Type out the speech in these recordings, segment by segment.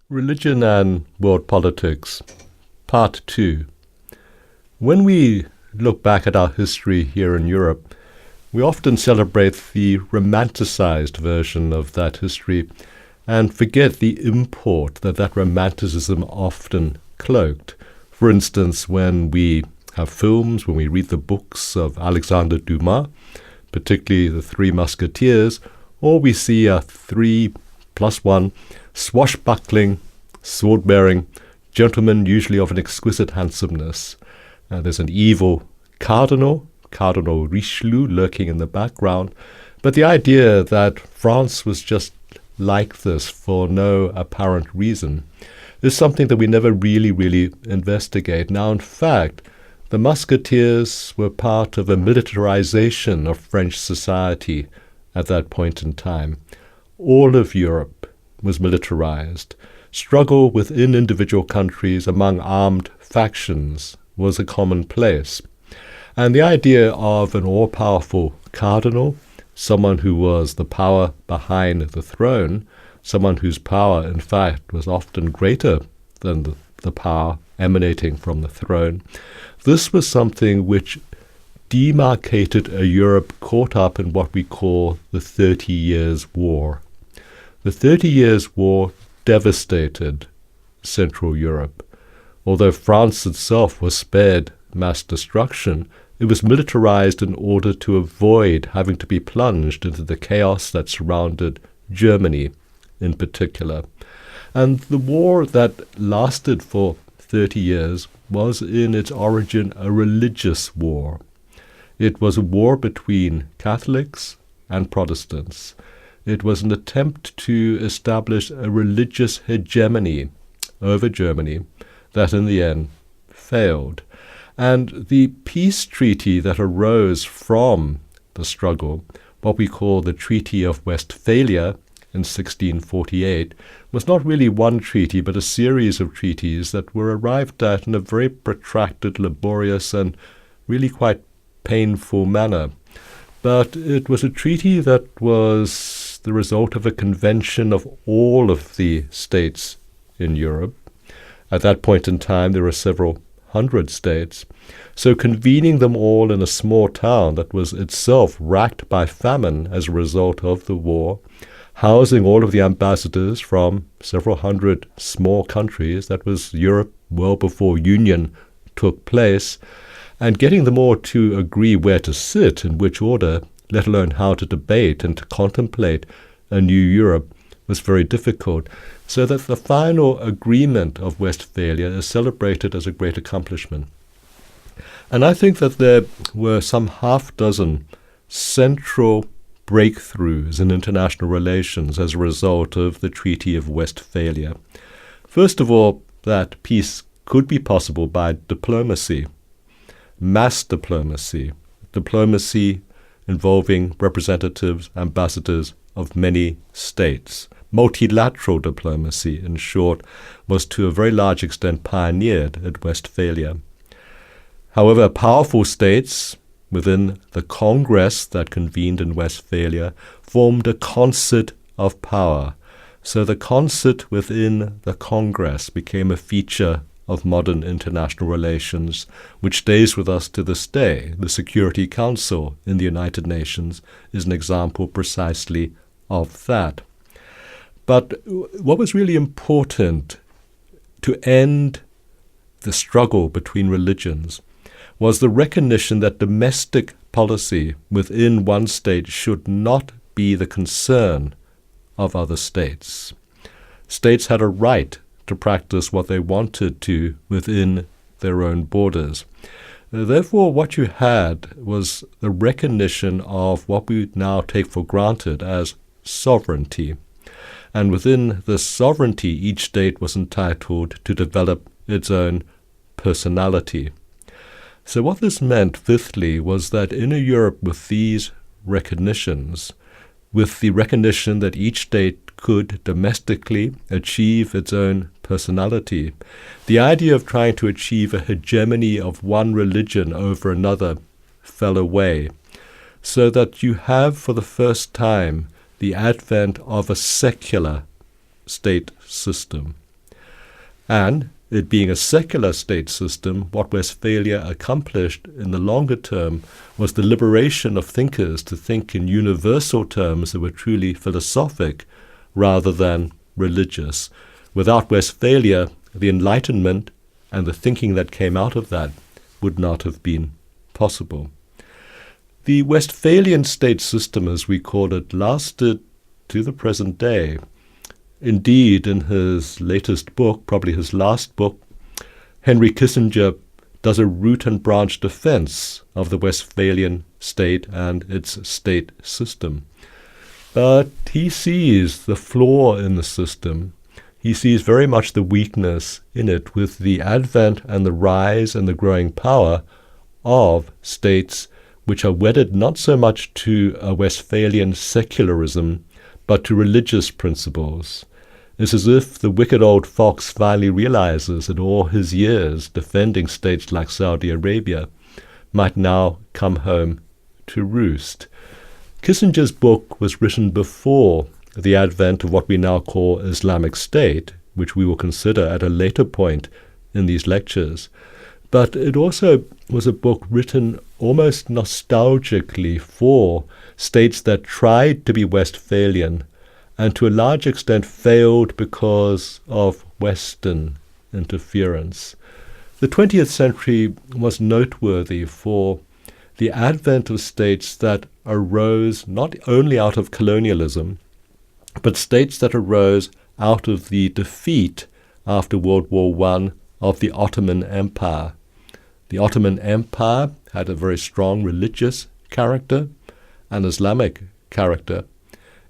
Religion and World Politics, Part 2. When we look back at our history here in Europe, we often celebrate the romanticized version of that history and forget the import that romanticism often cloaked. For instance, when we have films, when we read the books of Alexandre Dumas, particularly The Three Musketeers, or we see a 3+1 swashbuckling, sword-bearing gentleman, usually of an exquisite handsomeness. There's an evil Cardinal Richelieu, lurking in the background. But the idea that France was just like this for no apparent reason is something that we never really investigate. Now, in fact, the Musketeers were part of a militarization of French society at that point in time. All of Europe was militarized. Struggle within individual countries among armed factions was a commonplace. And the idea of an all-powerful cardinal, someone who was the power behind the throne, someone whose power, in fact, was often greater than the power emanating from the throne, this was something which demarcated a Europe caught up in what we call the 30 Years' War. The 30 Years' War devastated Central Europe. Although France itself was spared mass destruction, it was militarized in order to avoid having to be plunged into the chaos that surrounded Germany in particular. And the war that lasted for 30 years was in its origin a religious war. It was a war between Catholics and Protestants. It was an attempt to establish a religious hegemony over Germany that in the end failed. And the peace treaty that arose from the struggle, what we call the Treaty of Westphalia in 1648, was not really one treaty but a series of treaties that were arrived at in a very protracted, laborious, and really quite painful manner. But it was a treaty that was the result of a convention of all of the states in Europe. At that point in time, there were several hundred states. So convening them all in a small town that was itself racked by famine as a result of the war, housing all of the ambassadors from several hundred small countries, that was Europe well before union took place, and getting them all to agree where to sit, in which order, let alone how to debate and to contemplate a new Europe, was very difficult, so that the final agreement of Westphalia is celebrated as a great accomplishment. And I think that there were some half-dozen central breakthroughs in international relations as a result of the Treaty of Westphalia. First of all, that peace could be possible by diplomacy, mass diplomacy, diplomacy involving representatives, ambassadors of many states. Multilateral diplomacy, in short, was to a very large extent pioneered at Westphalia. However, powerful states within the Congress that convened in Westphalia formed a concert of power. So the concert within the Congress became a feature of modern international relations, which stays with us to this day. The Security Council in the United Nations is an example precisely of that. But what was really important to end the struggle between religions was the recognition that domestic policy within one state should not be the concern of other states. States had a right to practice what they wanted to within their own borders. Therefore, what you had was the recognition of what we now take for granted as sovereignty. And within this sovereignty, each state was entitled to develop its own personality. So what this meant, fifthly, was that in a Europe with these recognitions, with the recognition that each state could domestically achieve its own personality, the idea of trying to achieve a hegemony of one religion over another fell away. so that you have for the first time the advent of a secular state system. And it being a secular state system, what Westphalia accomplished in the longer term was the liberation of thinkers to think in universal terms that were truly philosophic rather than religious. Without Westphalia, the Enlightenment and the thinking that came out of that would not have been possible. The Westphalian state system, as we call it, lasted to the present day. Indeed, in his latest book, probably his last book, Henry Kissinger does a root and branch defense of the Westphalian state and its state system. But he sees the flaw in the system. He sees very much the weakness in it with the advent and the rise and the growing power of states which are wedded not so much to a Westphalian secularism, but to religious principles. It's as if the wicked old fox finally realizes that all his years defending states like Saudi Arabia might now come home to roost. Kissinger's book was written before the advent of what we now call Islamic State, which we will consider at a later point in these lectures. But it also was a book written almost nostalgically for states that tried to be Westphalian and to a large extent failed because of Western interference. The 20th century was noteworthy for the advent of states that arose not only out of colonialism, but states that arose out of the defeat after World War I of the Ottoman Empire. The Ottoman Empire had a very strong religious character and Islamic character.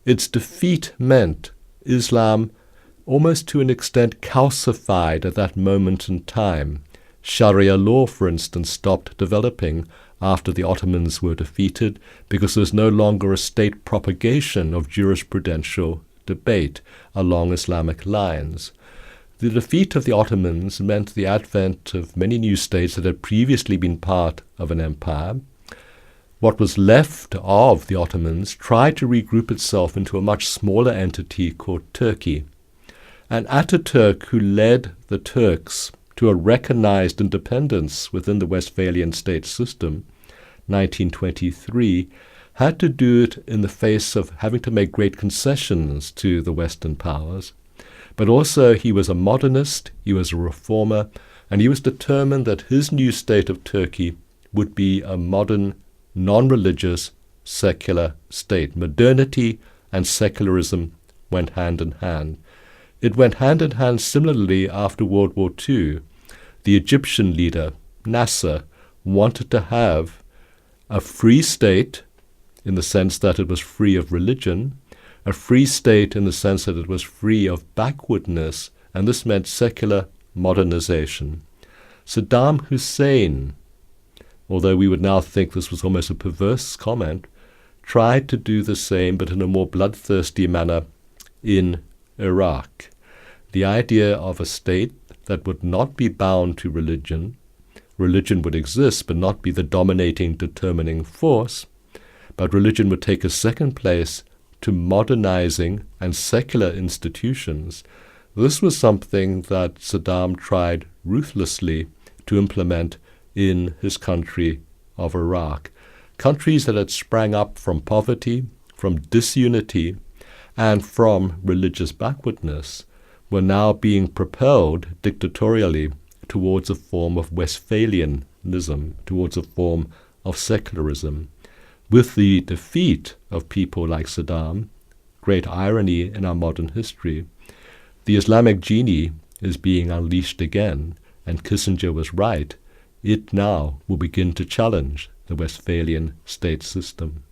Its defeat meant Islam, almost to an extent, calcified at that moment in time. Sharia law, for instance, stopped developing after the Ottomans were defeated because there was no longer a state propagation of jurisprudential debate along Islamic lines. The defeat of the Ottomans meant the advent of many new states that had previously been part of an empire. What was left of the Ottomans tried to regroup itself into a much smaller entity called Turkey. And Ataturk, who led the Turks to a recognized independence within the Westphalian state system, 1923, had to do it in the face of having to make great concessions to the Western powers. But also he was a modernist, he was a reformer, and he was determined that his new state of Turkey would be a modern, non-religious, secular state. Modernity and secularism went hand in hand. It went hand in hand similarly after World War II. The Egyptian leader, Nasser, wanted to have a free state in the sense that it was free of religion, a free state in the sense that it was free of backwardness, and this meant secular modernization. Saddam Hussein, although we would now think this was almost a perverse comment, tried to do the same but in a more bloodthirsty manner in Iraq. The idea of a state that would not be bound to religion, religion would exist but not be the dominating, determining force, but religion would take a second place to modernizing and secular institutions. This was something that Saddam tried ruthlessly to implement in his country of Iraq. Countries that had sprang up from poverty, from disunity, and from religious backwardness were now being propelled dictatorially towards a form of Westphalianism, towards a form of secularism. With the defeat of people like Saddam, great irony in our modern history, the Islamic genie is being unleashed again, and Kissinger was right. It now will begin to challenge the Westphalian state system.